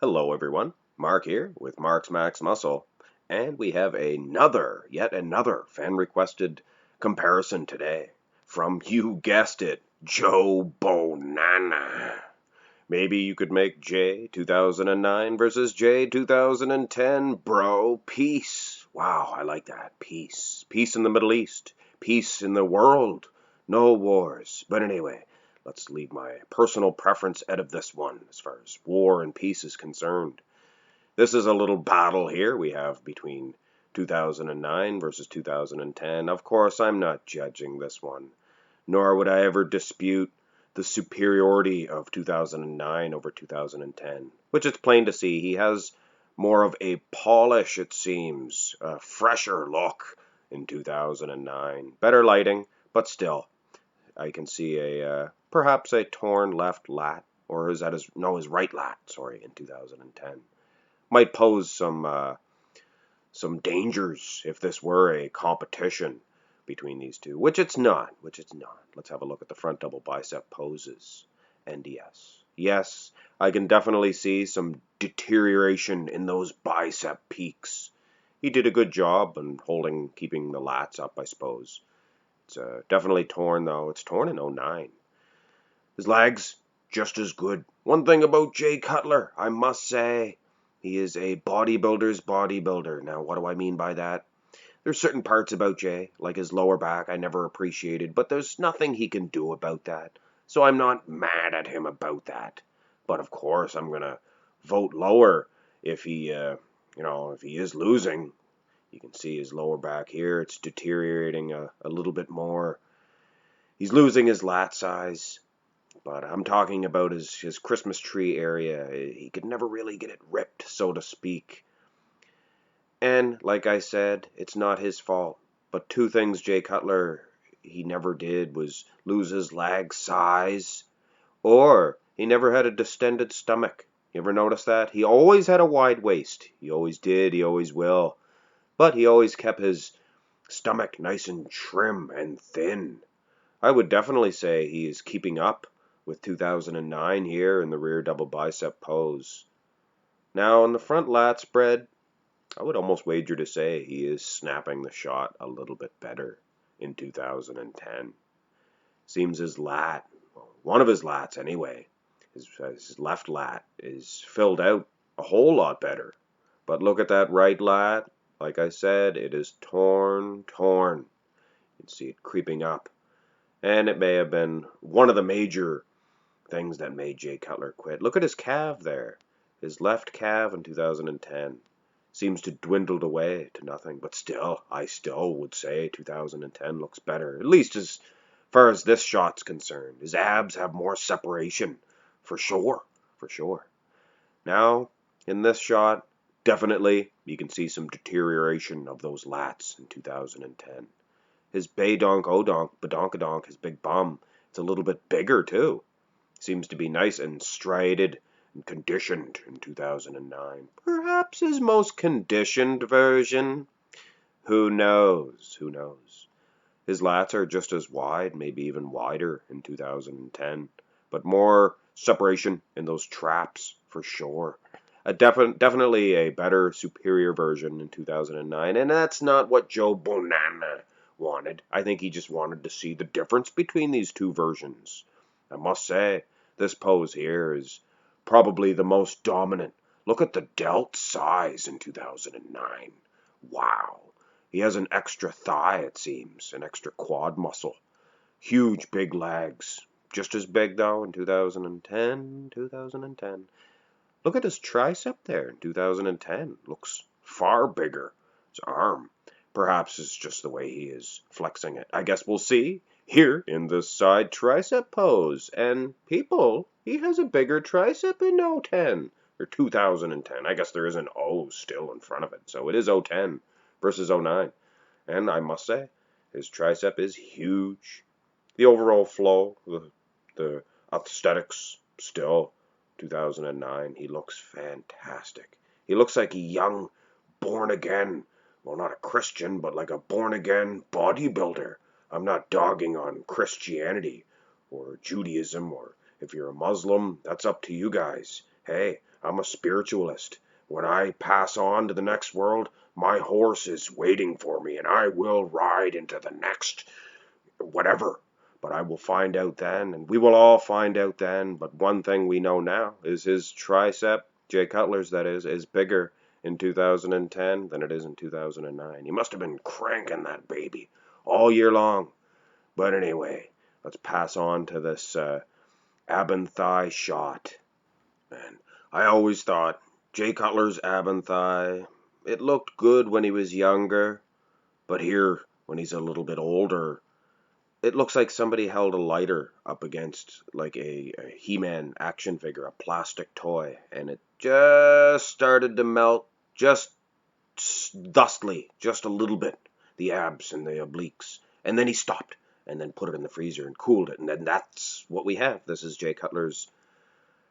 Hello everyone, Mark here with Mark's Max Muscle, and we have yet another fan requested comparison today from, you guessed it, Joe Bonanna. Maybe you could make J 2009 versus J 2010, bro. Peace. Wow, I like that. Peace. Peace in the Middle East. Peace in the world. No wars. But anyway, let's leave my personal preference out of this one as far as war and peace is concerned. This is a little battle here we have between 2009 versus 2010. Of course, I'm not judging this one, nor would I ever dispute the superiority of 2009 over 2010, which it's plain to see he has more of a polish, it seems, a fresher look in 2009. Better lighting, but still, I can see perhaps a torn left lat, or is that his right lat, sorry, in 2010. Might pose some dangers if this were a competition between these two, which it's not. Let's have a look at the front double bicep poses. And yes, I can definitely see some deterioration in those bicep peaks. He did a good job in keeping the lats up, I suppose. It's definitely torn, though. It's torn in '09. His legs, just as good. One thing about Jay Cutler, I must say, he is a bodybuilder's bodybuilder. Now, what do I mean by that? There's certain parts about Jay, like his lower back, I never appreciated, but there's nothing he can do about that. So I'm not mad at him about that. But of course, I'm going to vote lower if if he is losing. You can see his lower back here, it's deteriorating a little bit more. He's losing his lat size. But I'm talking about his Christmas tree area. He could never really get it ripped, so to speak. And like I said, it's not his fault. But two things Jay Cutler he never did was lose his leg size, or he never had a distended stomach. You ever notice that? He always had a wide waist. He always did, he always will. But he always kept his stomach nice and trim and thin. I would definitely say he is keeping up with 2009 here in the rear double bicep pose. Now, in the front lat spread, I would almost wager to say he is snapping the shot a little bit better in 2010. Seems his lat, well, one of his lats anyway, his left lat is filled out a whole lot better. But look at that right lat. Like I said, it is torn. You can see it creeping up. And it may have been one of the major things that made Jay Cutler quit. Look at his calf there. His left calf in 2010 seems to dwindled away to nothing. But still, I still would say 2010 looks better, at least as far as this shot's concerned. His abs have more separation, for sure. Now, in this shot, definitely you can see some deterioration of those lats in 2010. His badonkadonk, his big bum, it's a little bit bigger too. Seems to be nice and striated and conditioned in 2009. Perhaps his most conditioned version. Who knows? His lats are just as wide, maybe even wider in 2010. But more separation in those traps, for sure. Definitely a better, superior version in 2009. And that's not what Joe Bonanna wanted. I think he just wanted to see the difference between these two versions. I must say, this pose here is probably the most dominant. Look at the delt size in 2009. Wow. He has an extra thigh, it seems, an extra quad muscle. Huge big legs. Just as big, though, in 2010. Look at his tricep there in 2010. Looks far bigger. His arm. Perhaps it's just the way he is flexing it. I guess we'll see here in the side tricep pose. And people, he has a bigger tricep in 010 or 2010. I guess there is an O still in front of it. So it is 010 versus '09. And I must say, his tricep is huge. The overall flow, the aesthetics, still 2009. He looks fantastic. He looks like a young, born again, well, not a Christian, but like a born again bodybuilder. I'm not dogging on Christianity or Judaism, or if you're a Muslim, that's up to you guys. Hey, I'm a spiritualist. When I pass on to the next world, my horse is waiting for me, and I will ride into the next whatever. But I will find out then, and we will all find out then. But one thing we know now is his tricep, Jay Cutler's that is bigger in 2010 than it is in 2009. He must have been cranking that baby all year long. But anyway, let's pass on to this Abanthai shot. And I always thought Jay Cutler's Abanthai, it looked good when he was younger, but here, when he's a little bit older, it looks like somebody held a lighter up against like a He-Man action figure, a plastic toy, and it just started to melt just thusly, just a little bit, the abs and the obliques. And then he stopped and then put it in the freezer and cooled it. And then that's what we have. This is Jay Cutler's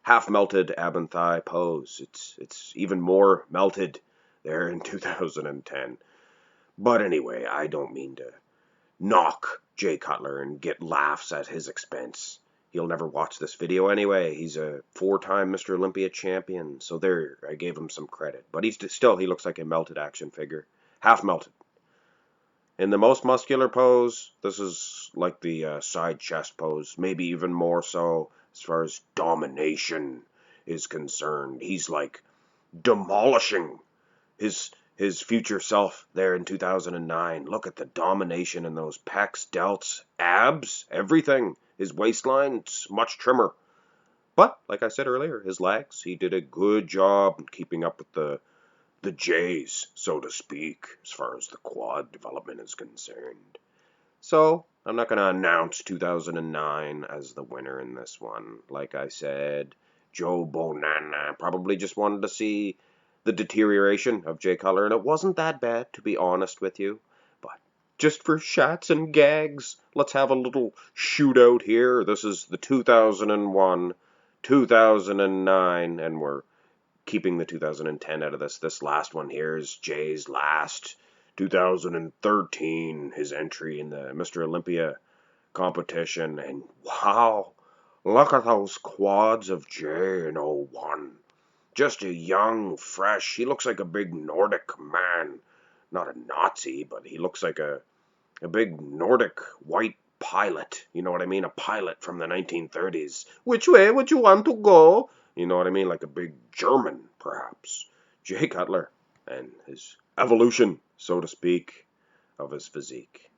half-melted Abanthai pose. It's even more melted there in 2010. But anyway, I don't mean to knock Jay Cutler and get laughs at his expense. He'll never watch this video anyway. He's a 4-time Mr. Olympia champion, so there, I gave him some credit. But he looks like a melted action figure, half melted. In the most muscular pose, this is like the side chest pose, maybe even more so as far as domination is concerned. He's like demolishing his future self there in 2009. Look at the domination in those pecs, delts, abs, everything. His waistline's much trimmer. But, like I said earlier, his legs, he did a good job keeping up with the J's, so to speak, as far as the quad development is concerned. So, I'm not going to announce 2009 as the winner in this one. Like I said, Joe Bonanna probably just wanted to see the deterioration of Jay Cutler, and it wasn't that bad, to be honest with you. But just for shots and gags, let's have a little shootout here. This is the 2001, 2009, and we're keeping the 2010 out of this. This last one here is Jay's last 2013, his entry in the Mr. Olympia competition. And wow, look at those quads of Jay in 01. Just a young, fresh, he looks like a big Nordic man. Not a Nazi, but he looks like a big Nordic white pilot. You know what I mean? A pilot from the 1930s. Which way would you want to go? You know what I mean? Like a big German, perhaps. Jay Cutler and his evolution, so to speak, of his physique.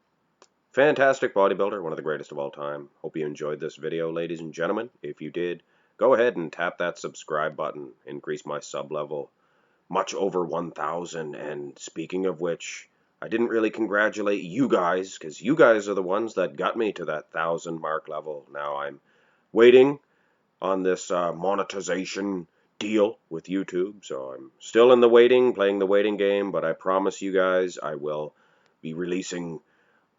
Fantastic bodybuilder, one of the greatest of all time. Hope you enjoyed this video, ladies and gentlemen. If you did, go ahead and tap that subscribe button. Increase my sub level much over 1,000. And speaking of which, I didn't really congratulate you guys, because you guys are the ones that got me to that 1,000 mark level. Now I'm waiting on this monetization deal with YouTube, so I'm still in the waiting, playing the waiting game, but I promise you guys I will be releasing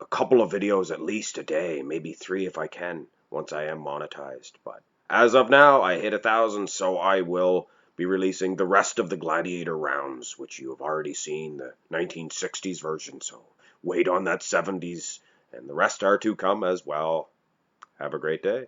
a couple of videos at least a day, maybe 3 if I can, once I am monetized. But as of now, I hit 1,000, so I will be releasing the rest of the Gladiator rounds, which you have already seen, the 1960s version, so wait on that 70s, and the rest are to come as well. Have a great day.